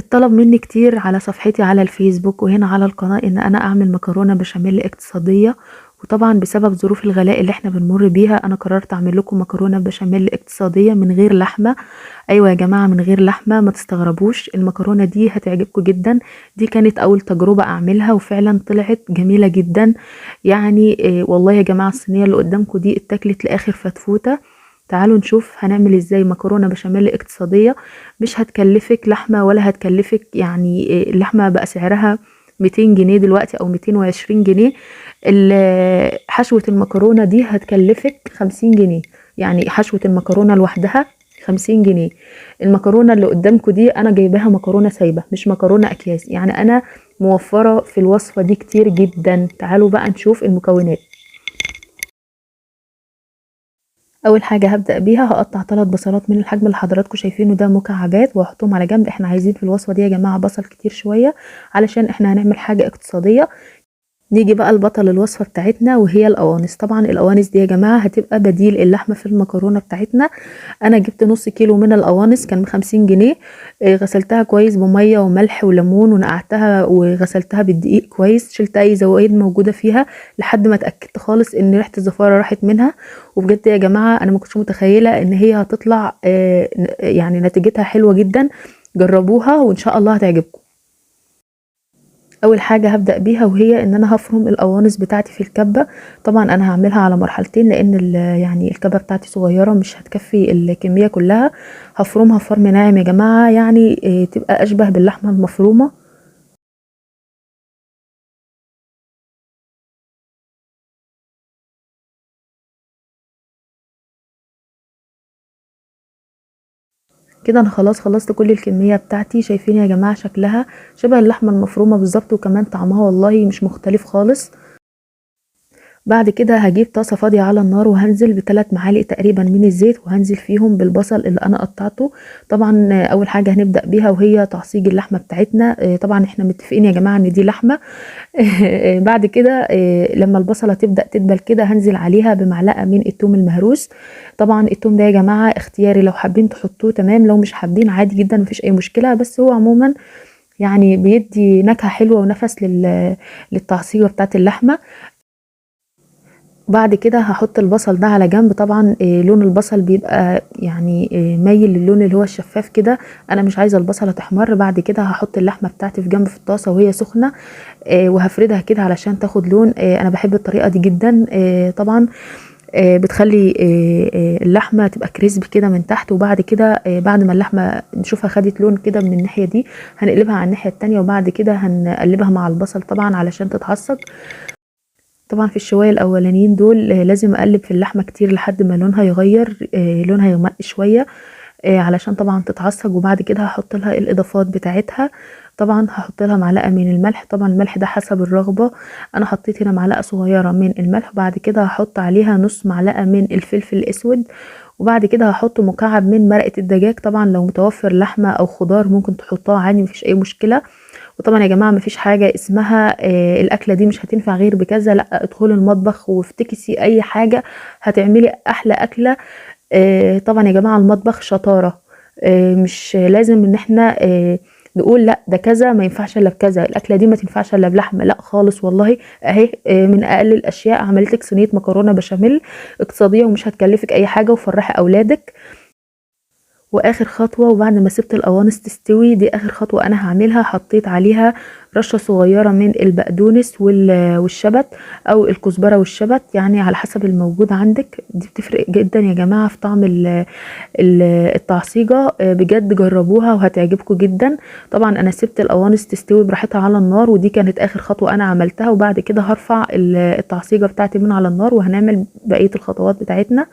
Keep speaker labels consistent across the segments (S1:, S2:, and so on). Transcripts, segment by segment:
S1: اتطلب مني كتير على صفحتي على الفيسبوك وهنا على القناة ان انا اعمل مكرونة بشاميل اقتصادية. وطبعا بسبب ظروف الغلاء اللي احنا بنمر بيها انا قررت اعمل لكم مكرونة بشاميل اقتصادية من غير لحمة. ايوه يا جماعة، من غير لحمة، ما تستغربوش، المكرونة دي هتعجبكم جدا. دي كانت اول تجربة اعملها وفعلا طلعت جميلة جدا. يعني والله يا جماعة الصينية اللي قدامكم دي اتاكلت لاخر فتفوتة. تعالوا نشوف هنعمل ازاي مكرونة بشاميل اقتصادية. مش هتكلفك لحمة ولا هتكلفك، يعني اللحمة بقى سعرها 200 جنيه دلوقتي او 220 جنيه. حشوة المكرونة دي هتكلفك 50 جنيه. يعني حشوة المكرونة لوحدها 50 جنيه. المكرونة اللي قدامكم دي انا جايباها مكرونة سايبة مش مكرونة اكياس، يعني انا موفرة في الوصفة دي كتير جدا. تعالوا بقى نشوف المكونات. اول حاجه هبدا بيها هقطع 3 بصلات من الحجم اللي حضراتكم شايفينه ده مكعبات واحطهم على جنب. احنا عايزين في الوصفه دي يا جماعه بصل كتير شويه علشان احنا هنعمل حاجه اقتصاديه. نيجي بقى لبطل الوصفة بتاعتنا وهي القوانص. طبعا القوانص دي يا جماعة هتبقى بديل اللحمة في المكرونة بتاعتنا. انا جبت نص كيلو من القوانص كان ب50 جنيه. غسلتها كويس بمية وملح وليمون ونقعتها وغسلتها بالدقيق كويس، شلت اي زوايد موجودة فيها لحد ما اتأكدت خالص ان ريحة الزفارة راحت منها. وبجد يا جماعة انا ما كنتش متخيلة ان هي هتطلع يعني نتيجتها حلوة جدا. جربوها وان شاء الله هتعجبكم. اول حاجه هبدا بيها وهي ان انا هفرم القوانص بتاعتي في الكبه. طبعا انا هعملها على مرحلتين لان يعني الكبه بتاعتي صغيره مش هتكفي الكميه كلها. هفرمها فرم ناعم يا جماعه، يعني تبقى اشبه باللحمه المفرومه. كده انا خلاص خلصت كل الكميه بتاعتي. شايفين يا جماعه شكلها شبه اللحمه المفرومه بالظبط، وكمان طعمها والله مش مختلف خالص. بعد كده هجيب طاسة فاضية على النار وهنزل ب3 معالق تقريبا من الزيت وهنزل فيهم بالبصل اللي انا قطعته. طبعا اول حاجة هنبدأ بيها وهي تعصيج اللحمة بتاعتنا. طبعا احنا متفقين يا جماعة ان دي لحمة. بعد كده لما البصلة تبدأ تدبل كده هنزل عليها بمعلقة من الثوم المهروس. طبعا الثوم ده يا جماعة اختياري، لو حابين تحطوه تمام، لو مش حابين عادي جدا مفيش اي مشكلة، بس هو عموما يعني بيدي نكهة حلوة ونفس للتعصيجة بتاعت اللحمة. بعد كده هحط البصل ده على جنب. طبعا لون البصل بيبقى يعني مايل للون اللي هو الشفاف كده. انا مش عايزه البصله تحمر. بعد كده هحط اللحمه بتاعتي في جنب في الطاسه وهي سخنه، وهفردها كده علشان تاخد لون. انا بحب الطريقه دي جدا. طبعا بتخلي اللحمه تبقى كريسبي كده من تحت. وبعد كده بعد ما اللحمه نشوفها خدت لون كده من الناحيه دي هنقلبها على الناحيه التانية، وبعد كده هنقلبها مع البصل طبعا علشان تتعصج. طبعا في الشوية الاولانيين دول لازم اقلب في اللحمة كتير لحد ما لونها يغير، لونها يغمق شوية علشان طبعا تتعصج. وبعد كده هحط لها الاضافات بتاعتها. طبعا هحط لها معلقة من الملح، طبعا الملح ده حسب الرغبة. انا حطيت هنا معلقة صغيرة من الملح. وبعد كده هحط عليها نص معلقة من الفلفل الاسود. وبعد كده هحط مكعب من مرقة الدجاج. طبعا لو متوفر لحمة او خضار ممكن تحطها عادي مفيش اي مشكلة. وطبعا يا جماعه مفيش حاجه اسمها الاكله دي مش هتنفع غير بكذا، لا، ادخلي المطبخ وافتكسي اي حاجه هتعملي احلى اكله. طبعا يا جماعه المطبخ شطاره. مش لازم ان احنا نقول لا ده كذا ما ينفعش الا بكذا، الاكله دي ما تنفعش الا بلحمه، لا خالص والله. اهي من اقل الاشياء عملت لك صينيه مكرونه بشاميل اقتصاديه ومش هتكلفك اي حاجه وفرحي اولادك. واخر خطوة وبعد ما سبت القوانص تستوي، دي اخر خطوة انا هعملها، حطيت عليها رشة صغيرة من البقدونس والشبت او الكزبرة والشبت، يعني على حسب الموجود عندك. دي بتفرق جدا يا جماعة في طعم التعصيجة. بجد جربوها وهتعجبكم جدا. طبعا انا سبت القوانص تستوي براحتها على النار، ودي كانت اخر خطوة انا عملتها. وبعد كده هرفع التعصيجة بتاعتي من على النار وهنعمل بقية الخطوات بتاعتنا.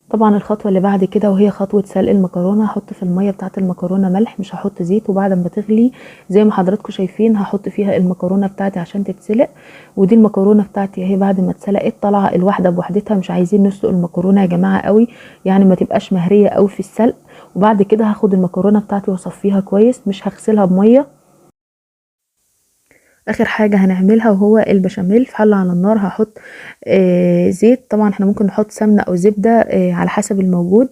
S1: طبعا الخطوه اللي بعد كده وهي خطوه سلق المكرونه. هحط في الميه بتاعه المكرونه ملح، مش هحط زيت. وبعد ما تغلي زي ما حضراتكم شايفين هحط فيها المكرونه بتاعتي عشان تتسلق. ودي المكرونه بتاعتي اهي بعد ما اتسلقت طالعه الواحده بوحدتها. مش عايزين نسلق المكرونه يا جماعه قوي، يعني ما تبقاش مهريه قوي في السلق. وبعد كده هاخد المكرونه بتاعتي واصفيها كويس، مش هغسلها بميه. اخر حاجة هنعملها وهو البشاميل. في حلة على النار هحط زيت، طبعا احنا ممكن نحط سمنة او زبدة على حسب الموجود.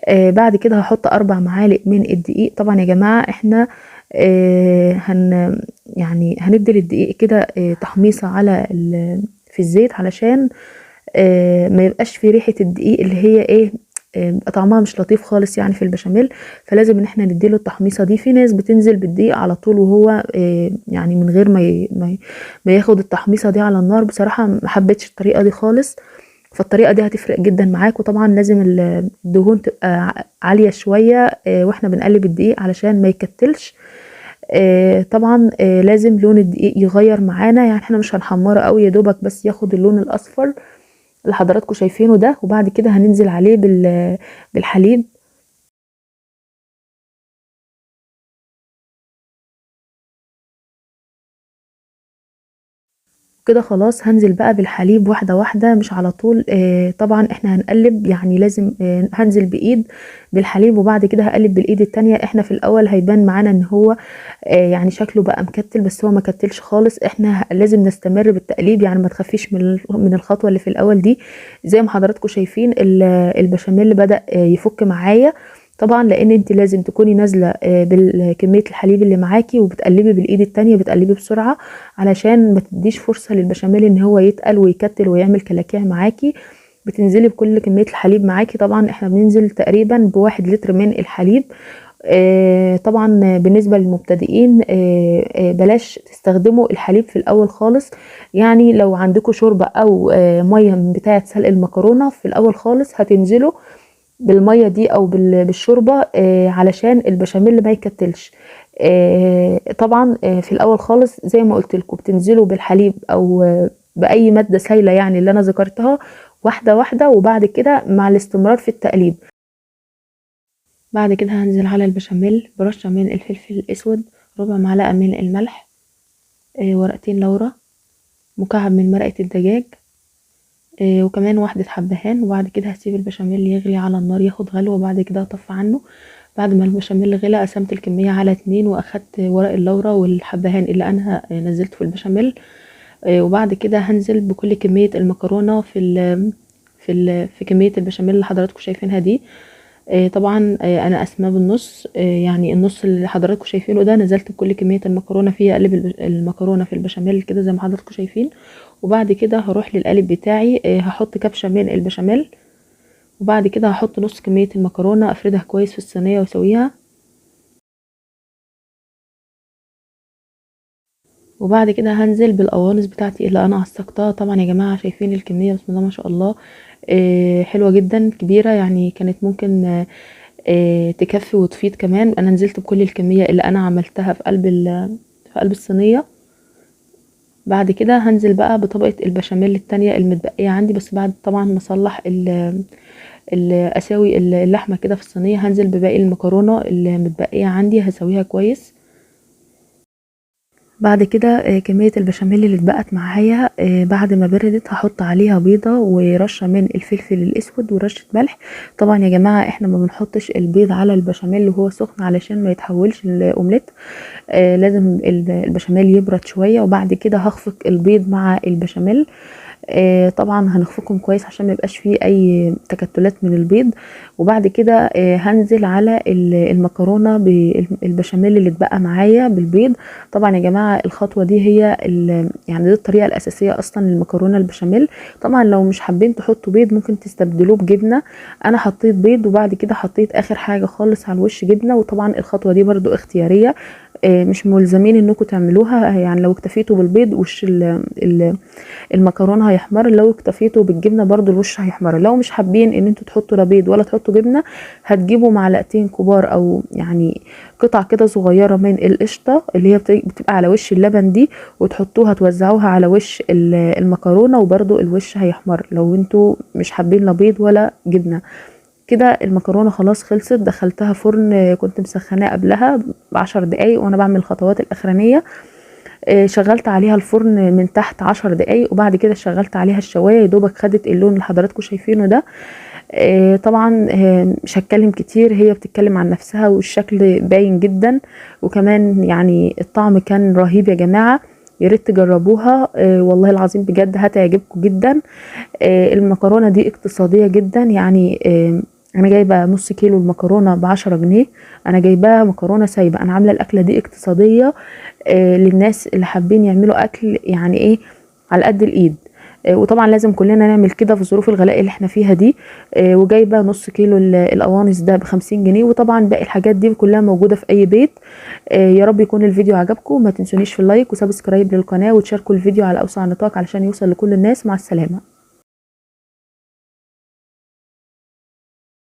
S1: بعد كده هحط 4 معالق من الدقيق. طبعا يا جماعة احنا يعني هندي للدقيق كده تحميصة على في الزيت، علشان ما يبقاش في ريحة الدقيق اللي هي ايه، بيبقى طعمها مش لطيف خالص يعني في البشاميل. فلازم ان احنا نديله التحميصه دي. في ناس بتنزل بالدقيق على طول وهو يعني من غير ما ياخد التحميصه دي على النار. بصراحه ما حبيتش الطريقه دي خالص، فالطريقه دي هتفرق جدا معاك. وطبعا لازم الدهون تبقى عاليه شويه واحنا بنقلب الدقيق علشان ما يكتلش. طبعا لازم لون الدقيق يغير معانا، يعني احنا مش هنحمره قوي، يا دوبك بس ياخد اللون الاصفر اللي حضراتكم شايفينه ده. وبعد كده هننزل عليه بالحليب. كده خلاص هنزل بقى بالحليب واحدة واحدة مش على طول. طبعا احنا هنقلب، يعني لازم هنزل بايد بالحليب وبعد كده هقلب بالايد التانية. احنا في الاول هيبان معانا ان هو يعني شكله بقى مكتل، بس هو ما كتلش خالص. احنا لازم نستمر بالتقليب، يعني ما تخافيش من الخطوة اللي في الاول دي. زي ما حضراتكم شايفين البشاميل بدأ يفك معايا، طبعا لان انت لازم تكوني نازله بكميه الحليب اللي معاكي وبتقلبي بالايد التانية، بتقلبي بسرعه علشان ما تديش فرصه للبشاميل ان هو يتقل ويكتل ويعمل كلاكيع معاكي. بتنزلي بكل كميه الحليب معاكي. طبعا احنا بننزل تقريبا ب1 لتر من الحليب. طبعا بالنسبه للمبتدئين بلاش تستخدموا الحليب في الاول خالص. يعني لو عندكم شوربه او ميه بتاعه سلق المكرونه في الاول خالص هتنزلوا بالميه دي او بالشوربه علشان البشاميل ما يكتلش. طبعا في الاول خالص زي ما قلت لكم بتنزلوا بالحليب او باي ماده سايله يعني اللي انا ذكرتها، واحده واحده، وبعد كده مع الاستمرار في التقليب. بعد كده هنزل على البشاميل برشه من الفلفل الاسود، ربع معلقه من الملح، ورقتين لورا، مكعب من مرقه الدجاج، وكمان واحدة حبهان. وبعد كده هسيب البشاميل يغلي على النار ياخد غلوة، وبعد كده اطفي عنه. بعد ما البشاميل غلى قسمت الكمية على 2 واخدت ورق اللورا والحبهان اللي انا نزلته في البشاميل. وبعد كده هنزل بكل كمية المكرونة في كمية البشاميل اللي حضراتكم شايفينها دي. طبعا انا قسماه بالنص، يعني النص اللي حضراتكم شايفينه ده نزلت بكل كمية المكرونة فيه. اقلب المكرونة في البشاميل كده زي ما حضراتكم شايفين. وبعد كده هروح للقالب بتاعي، هحط كبشة من البشاميل، وبعد كده هحط نص كمية المكرونة افردها كويس في الصينية واسويها. وبعد كده هنزل بالقوانص بتاعتي اللي انا عصقتها. طبعا يا جماعة شايفين الكمية بسم الله ما شاء الله حلوة جدا كبيرة، يعني كانت ممكن تكفي وتفيض كمان. انا نزلت بكل الكمية اللي انا عملتها في قلب الصينية. بعد كده هنزل بقى بطبقة البشاميل التانية المتبقية عندي، بس بعد طبعا ما اصلح اساوي اللحمة كده في الصينية. هنزل بباقي المكرونة المتبقية عندي هسويها كويس. بعد كده كمية البشاميل اللي اتبقت معايا بعد ما بردت هحط عليها بيضة ورشة من الفلفل الاسود ورشة ملح. طبعا يا جماعة احنا ما بنحطش البيض على البشاميل وهو سخن علشان ما يتحولش الاومليت. لازم البشاميل يبرد شوية، وبعد كده هخفق البيض مع البشاميل. طبعا هنخفقهم كويس عشان ما يبقاش فيه اي تكتلات من البيض. وبعد كده هنزل على المكرونه بالبشاميل اللي اتبقى معايا بالبيض. طبعا يا جماعه الخطوه دي هي يعني دي الطريقه الاساسيه اصلا للمكرونه البشاميل. طبعا لو مش حابين تحطوا بيض ممكن تستبدلوه بجبنه. انا حطيت بيض وبعد كده حطيت اخر حاجه خالص على الوش جبنه. وطبعا الخطوه دي برضو اختياريه، مش ملزمين انكم تعملوها. يعني لو اكتفيتوا بالبيض وش المكرونه هيحمر، لو اكتفيتوا بالجبنه برضو الوش هيحمر. لو مش حابين ان انتوا تحطوا لا بيض ولا تحطوا جبنه، هتجيبوا معلقتين كبار او يعني قطع كده صغيره من القشطه اللي هي بتبقى على وش اللبن دي، وتحطوها توزعوها على وش المكرونه، وبرضو الوش هيحمر لو انتوا مش حابين لا بيض ولا جبنه. كده المكرونه خلاص خلصت. دخلتها فرن كنت مسخناه قبلها ب10 دقايق وانا بعمل الخطوات الاخرانيه. شغلت عليها الفرن من تحت 10 دقايق، وبعد كده شغلت عليها الشوايه يا دوبك خدت اللون اللي حضراتكم شايفينه ده. طبعا مش هتكلم كتير، هي بتتكلم عن نفسها والشكل باين جدا، وكمان يعني الطعم كان رهيب يا جماعه. يا ريت تجربوها. والله العظيم بجد هتعجبكم جدا. المكرونه دي اقتصاديه جدا، يعني انا جايبه نص كيلو المكرونه ب10 جنيه. انا جايباها مكرونه سايبه. انا عامله الاكله دي اقتصاديه للناس اللي حابين يعملوا اكل يعني ايه على قد الايد. وطبعا لازم كلنا نعمل كده في ظروف الغلاء اللي احنا فيها دي. وجايبه نص كيلو القوانص ده ب50 جنيه، وطبعا باقي الحاجات دي كلها موجوده في اي بيت. يا رب يكون الفيديو عجبكم. ما تنسونيش في اللايك وسبسكرايب للقناه، وتشاركوا الفيديو على اوسع نطاق علشان يوصل لكل الناس. مع السلامه.